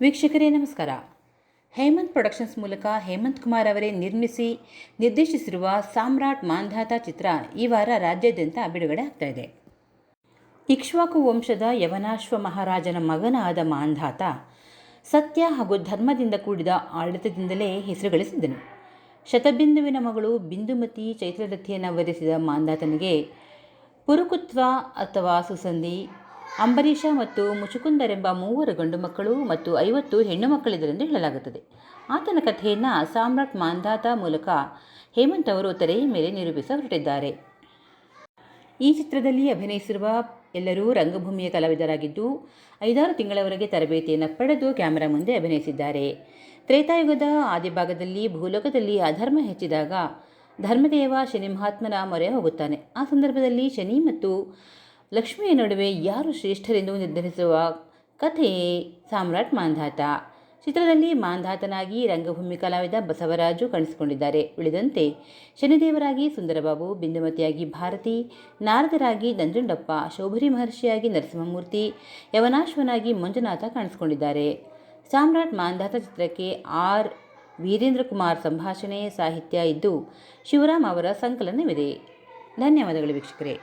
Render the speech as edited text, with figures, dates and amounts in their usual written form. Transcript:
ವೀಕ್ಷಕರೇ ನಮಸ್ಕಾರ. ಹೇಮಂತ್ ಪ್ರೊಡಕ್ಷನ್ಸ್ ಮೂಲಕ ಹೇಮಂತ್ ಕುಮಾರ್ ಅವರೇ ನಿರ್ಮಿಸಿ ನಿರ್ದೇಶಿಸಿರುವ ಸಾಮ್ರಾಟ್ ಮಾಂಧಾತ ಚಿತ್ರ ಈ ವಾರ ರಾಜ್ಯಾದ್ಯಂತ ಬಿಡುಗಡೆ ಆಗ್ತಾಯಿದೆ. ಇಕ್ಷ್ವಾಕು ವಂಶದ ಯವನಾಶ್ವ ಮಹಾರಾಜನ ಮಗನಾದ ಮಾಂಧಾತ ಸತ್ಯ ಹಾಗೂ ಧರ್ಮದಿಂದ ಕೂಡಿದ ಆಡಳಿತದಿಂದಲೇ ಹೆಸರು ಗಳಿಸಿದ್ದನು. ಶತಬಿಂದುವಿನ ಮಗಳು ಬಿಂದುಮತಿ ಚೈತ್ರರಥಿಯನ್ನು ವರಿಸಿದ ಮಾಂಧಾತನಿಗೆ ಪುರುಕುತ್ವ ಅಥವಾ ಸುಸಂಧಿ, ಅಂಬರೀಷ ಮತ್ತು ಮುಚುಕುಂದರೆಂಬ 3 ಗಂಡು ಮಕ್ಕಳು ಮತ್ತು 50 ಹೆಣ್ಣು ಮಕ್ಕಳಿದ್ದರೆಂದು ಹೇಳಲಾಗುತ್ತದೆ. ಆತನ ಕಥೆಯನ್ನು ಸಾಮ್ರಾಟ್ ಮಾಂಧಾತ ಮೂಲಕ ಹೇಮಂತ್ ಅವರು ತೆರೆಯ ಮೇಲೆ ನಿರೂಪಿಸ ಹೊರಟಿದ್ದಾರೆ. ಈ ಚಿತ್ರದಲ್ಲಿ ಅಭಿನಯಿಸಿರುವ ಎಲ್ಲರೂ ರಂಗಭೂಮಿಯ ಕಲಾವಿದರಾಗಿದ್ದು 5-6 ತಿಂಗಳವರೆಗೆ ತರಬೇತಿಯನ್ನು ಪಡೆದು ಕ್ಯಾಮೆರಾ ಮುಂದೆ ಅಭಿನಯಿಸಿದ್ದಾರೆ. ತ್ರೇತಾಯುಗದ ಆದಿಭಾಗದಲ್ಲಿ ಭೂಲೋಕದಲ್ಲಿ ಅಧರ್ಮ ಹೆಚ್ಚಿದಾಗ ಧರ್ಮದೇವ ಶನಿ ಮಹಾತ್ಮನ ಮೊರೆ ಹೋಗುತ್ತಾನೆ. ಆ ಸಂದರ್ಭದಲ್ಲಿ ಶನಿ ಮತ್ತು ಲಕ್ಷ್ಮಿಯ ನಡುವೆ ಯಾರು ಶ್ರೇಷ್ಠರೆಂದು ನಿರ್ಧರಿಸುವ ಕಥೆಯೇ ಸಾಮ್ರಾಟ್ ಮಾಂಧಾತ. ಚಿತ್ರದಲ್ಲಿ ಮಾಂಧಾತನಾಗಿ ರಂಗಭೂಮಿ ಕಲಾವಿದ ಬಸವರಾಜು ಕಾಣಿಸಿಕೊಂಡಿದ್ದಾರೆ. ಉಳಿದಂತೆ ಶನಿದೇವರಾಗಿ ಸುಂದರಬಾಬು, ಬಿಂದುಮತಿಯಾಗಿ ಭಾರತಿ, ನಾರದರಾಗಿ ನಂಜುಂಡಪ್ಪ, ಶೌಭರಿ ಮಹರ್ಷಿಯಾಗಿ ನರಸಿಂಹಮೂರ್ತಿ, ಯವನಾಶ್ವನಾಗಿ ಮಂಜುನಾಥ ಕಾಣಿಸಿಕೊಂಡಿದ್ದಾರೆ. ಸಾಮ್ರಾಟ್ ಮಾಂಧಾತ ಚಿತ್ರಕ್ಕೆ ಆರ್. ವೀರೇಂದ್ರ ಕುಮಾರ್ ಸಂಭಾಷಣೆ, ಸಾಹಿತ್ಯ ಇದ್ದು ಶಿವರಾಮ್ ಅವರ ಸಂಕಲನವಿದೆ. ಧನ್ಯವಾದಗಳು ವೀಕ್ಷಕರೇ.